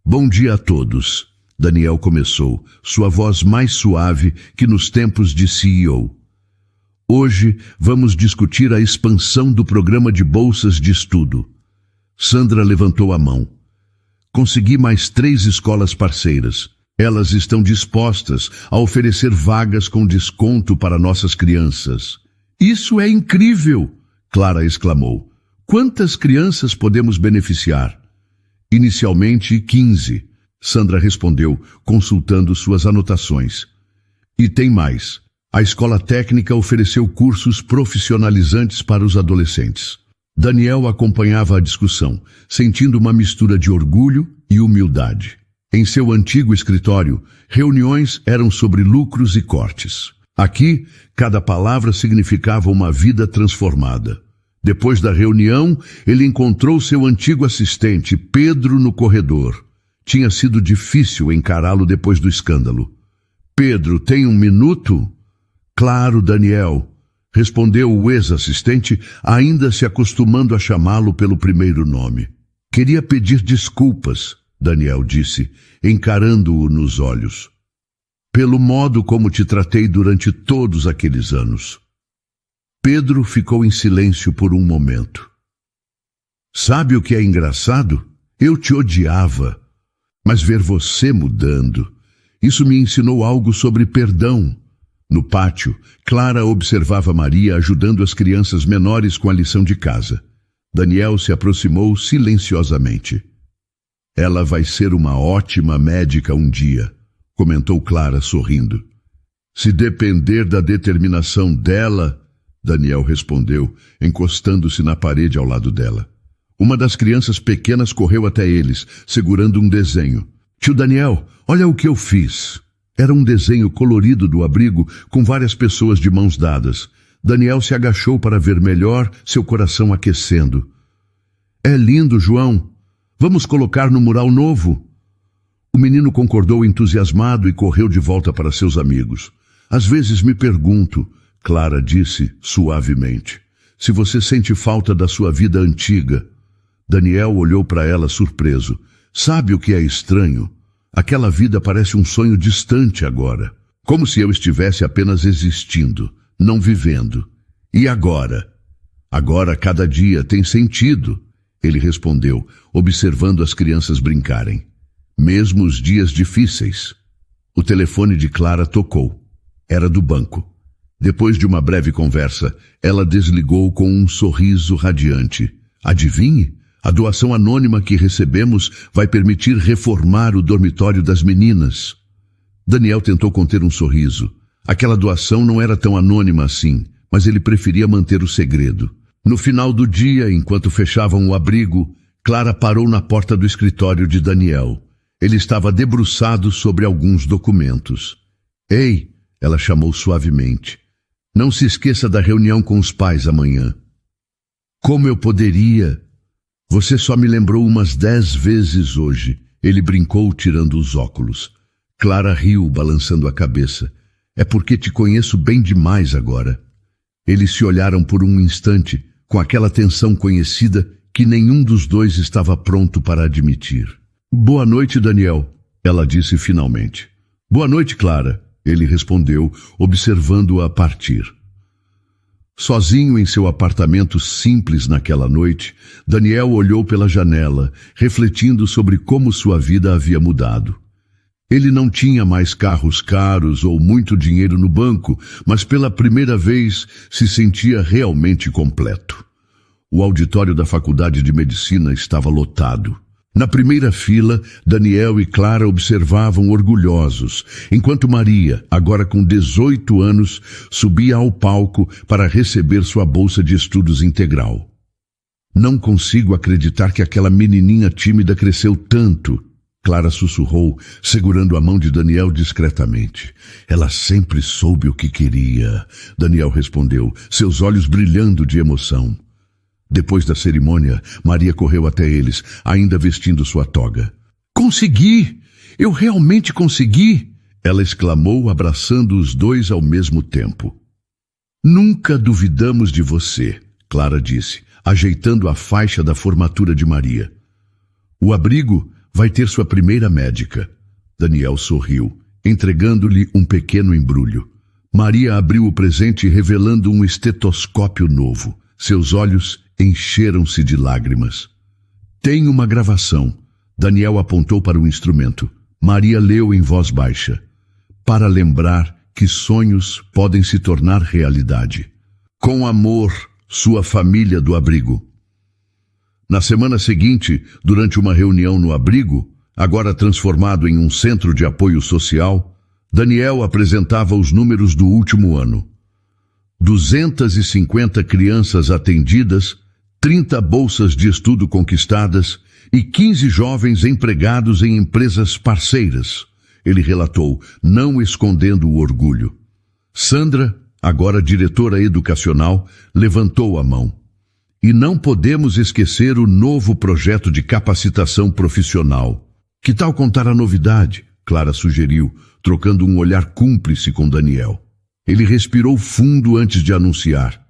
Speaker 1: Bom dia a todos, Daniel começou, sua voz mais suave que nos tempos de CEO. Hoje vamos discutir a expansão do programa de bolsas de estudo. Sandra levantou a mão. Consegui mais 3 escolas parceiras. Elas estão dispostas a oferecer vagas com desconto para nossas crianças. Isso é incrível! Clara exclamou. Quantas crianças podemos beneficiar? Inicialmente 15, Sandra respondeu, consultando suas anotações. E tem mais. A escola técnica ofereceu cursos profissionalizantes para os adolescentes. Daniel acompanhava a discussão, sentindo uma mistura de orgulho e humildade. Em seu antigo escritório, reuniões eram sobre lucros e cortes. Aqui, cada palavra significava uma vida transformada. Depois da reunião, ele encontrou seu antigo assistente, Pedro, no corredor. Tinha sido difícil encará-lo depois do escândalo. Pedro, tem 1 minuto? Claro, Daniel, respondeu o ex-assistente, ainda se acostumando a chamá-lo pelo primeiro nome. Queria pedir desculpas, Daniel disse, encarando-o nos olhos. Pelo modo como te tratei durante todos aqueles anos. Pedro ficou em silêncio por um momento. Sabe o que é engraçado? Eu te odiava, mas ver você mudando, isso me ensinou algo sobre perdão. No pátio, Clara observava Maria ajudando as crianças menores com a lição de casa. Daniel se aproximou silenciosamente. Ela vai ser uma ótima médica um dia, comentou Clara sorrindo. Se depender da determinação dela, Daniel respondeu, encostando-se na parede ao lado dela. Uma das crianças pequenas correu até eles, segurando um desenho. Tio Daniel, olha o que eu fiz. Era um desenho colorido do abrigo com várias pessoas de mãos dadas. Daniel se agachou para ver melhor, seu coração aquecendo. É lindo, João. Vamos colocar no mural novo. O menino concordou entusiasmado e correu de volta para seus amigos. Às vezes me pergunto, Clara disse suavemente, se você sente falta da sua vida antiga. Daniel olhou para ela surpreso. Sabe o que é estranho? Aquela vida parece um sonho distante agora. Como se eu estivesse apenas existindo, não vivendo. E agora? Agora cada dia tem sentido, ele respondeu, observando as crianças brincarem. Mesmo os dias difíceis. O telefone de Clara tocou. Era do banco. Depois de uma breve conversa, ela desligou com um sorriso radiante. Adivinhe? A doação anônima que recebemos vai permitir reformar o dormitório das meninas. Daniel tentou conter um sorriso. Aquela doação não era tão anônima assim, mas ele preferia manter o segredo. No final do dia, enquanto fechavam o abrigo, Clara parou na porta do escritório de Daniel. Ele estava debruçado sobre alguns documentos. Ei, ela chamou suavemente. Não se esqueça da reunião com os pais amanhã. Como eu poderia? Você só me lembrou umas 10 vezes hoje. Ele brincou tirando os óculos. Clara riu, balançando a cabeça. É porque te conheço bem demais agora. Eles se olharam por um instante, com aquela tensão conhecida que nenhum dos dois estava pronto para admitir. Boa noite, Daniel, ela disse finalmente. Boa noite, Clara, ele respondeu, observando-a partir. Sozinho em seu apartamento simples naquela noite, Daniel olhou pela janela, refletindo sobre como sua vida havia mudado. Ele não tinha mais carros caros ou muito dinheiro no banco, mas pela primeira vez se sentia realmente completo. O auditório da Faculdade de Medicina estava lotado. Na primeira fila, Daniel e Clara observavam orgulhosos, enquanto Maria, agora com 18 anos, subia ao palco para receber sua bolsa de estudos integral. Não consigo acreditar que aquela menininha tímida cresceu tanto, Clara sussurrou, segurando a mão de Daniel discretamente. Ela sempre soube o que queria, Daniel respondeu, seus olhos brilhando de emoção. Depois da cerimônia, Maria correu até eles, ainda vestindo sua toga. Consegui! Eu realmente consegui! Ela exclamou, abraçando os dois ao mesmo tempo. Nunca duvidamos de você, Clara disse, ajeitando a faixa da formatura de Maria. O abrigo vai ter sua primeira médica. Daniel sorriu, entregando-lhe um pequeno embrulho. Maria abriu o presente revelando um estetoscópio novo. Seus olhos encheram-se de lágrimas. Tem uma gravação. Daniel apontou para o instrumento. Maria leu em voz baixa. Para lembrar que sonhos podem se tornar realidade. Com amor, sua família do abrigo. Na semana seguinte, durante uma reunião no abrigo, agora transformado em um centro de apoio social, Daniel apresentava os números do último ano. 250 crianças atendidas, 30 bolsas de estudo conquistadas e 15 jovens empregados em empresas parceiras, ele relatou, não escondendo o orgulho. Sandra, agora diretora educacional, levantou a mão. E não podemos esquecer o novo projeto de capacitação profissional. Que tal contar a novidade? Clara sugeriu, trocando um olhar cúmplice com Daniel. Ele respirou fundo antes de anunciar.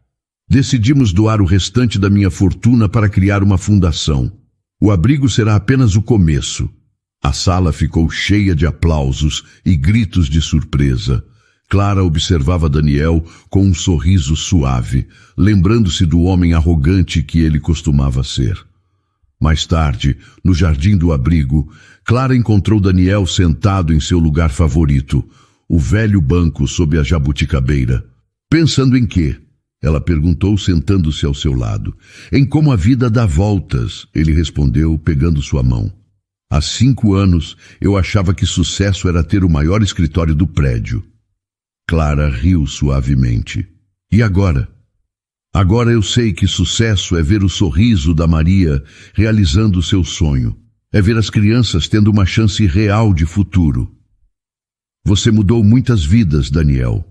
Speaker 1: Decidimos doar o restante da minha fortuna para criar uma fundação. O abrigo será apenas o começo. A sala ficou cheia de aplausos e gritos de surpresa. Clara observava Daniel com um sorriso suave, lembrando-se do homem arrogante que ele costumava ser. Mais tarde, no jardim do abrigo, Clara encontrou Daniel sentado em seu lugar favorito, o velho banco sob a jabuticabeira. Pensando em quê? Ela perguntou, sentando-se ao seu lado. Em como a vida dá voltas, ele respondeu, pegando sua mão. Há 5 anos, eu achava que sucesso era ter o maior escritório do prédio. Clara riu suavemente. E agora? Agora eu sei que sucesso é ver o sorriso da Maria realizando seu sonho. É ver as crianças tendo uma chance real de futuro. Você mudou muitas vidas, Daniel.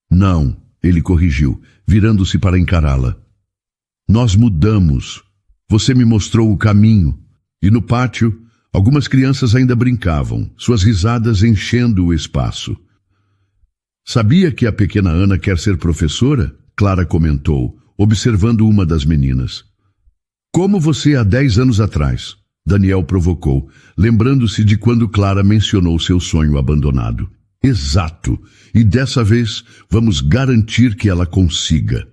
Speaker 1: Não, ele corrigiu, virando-se para encará-la. Nós mudamos. Você me mostrou o caminho. E no pátio, algumas crianças ainda brincavam, suas risadas enchendo o espaço. Sabia que a pequena Ana quer ser professora? Clara comentou, observando uma das meninas. Como você há 10 anos atrás? Daniel provocou, lembrando-se de quando Clara mencionou seu sonho abandonado. Exato, e dessa vez vamos garantir que ela consiga.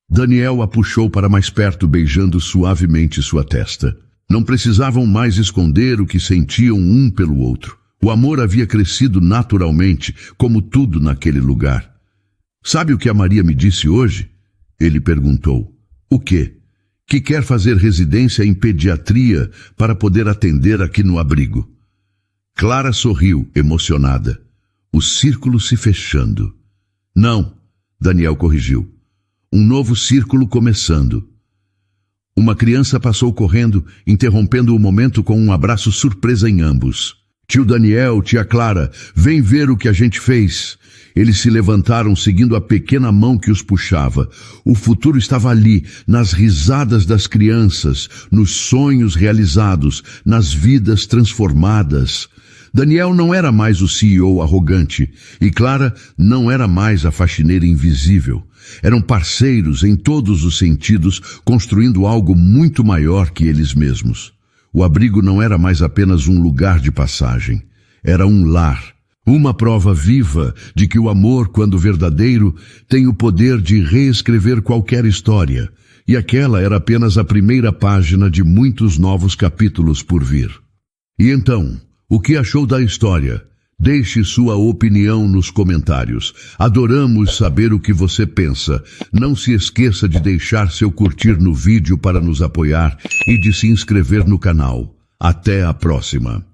Speaker 1: Daniel a puxou para mais perto, beijando suavemente sua testa. Não precisavam mais esconder o que sentiam um pelo outro. O amor havia crescido naturalmente, como tudo naquele lugar. Sabe o que a Maria me disse hoje? Ele perguntou. O quê? Que quer fazer residência em pediatria para poder atender aqui no abrigo. Clara sorriu, emocionada. O círculo se fechando. Não, Daniel corrigiu. Um novo círculo começando. Uma criança passou correndo, interrompendo o momento com um abraço surpresa em ambos. Tio Daniel, tia Clara, vem ver o que a gente fez. Eles se levantaram seguindo a pequena mão que os puxava. O futuro estava ali, nas risadas das crianças, nos sonhos realizados, nas vidas transformadas. Daniel não era mais o CEO arrogante e Clara não era mais a faxineira invisível. Eram parceiros em todos os sentidos, construindo algo muito maior que eles mesmos. O abrigo não era mais apenas um lugar de passagem. Era um lar. Uma prova viva de que o amor, quando verdadeiro, tem o poder de reescrever qualquer história. E aquela era apenas a primeira página de muitos novos capítulos por vir. E então, o que achou da história? Deixe sua opinião nos comentários. Adoramos saber o que você pensa. Não se esqueça de deixar seu curtir no vídeo para nos apoiar e de se inscrever no canal. Até a próxima.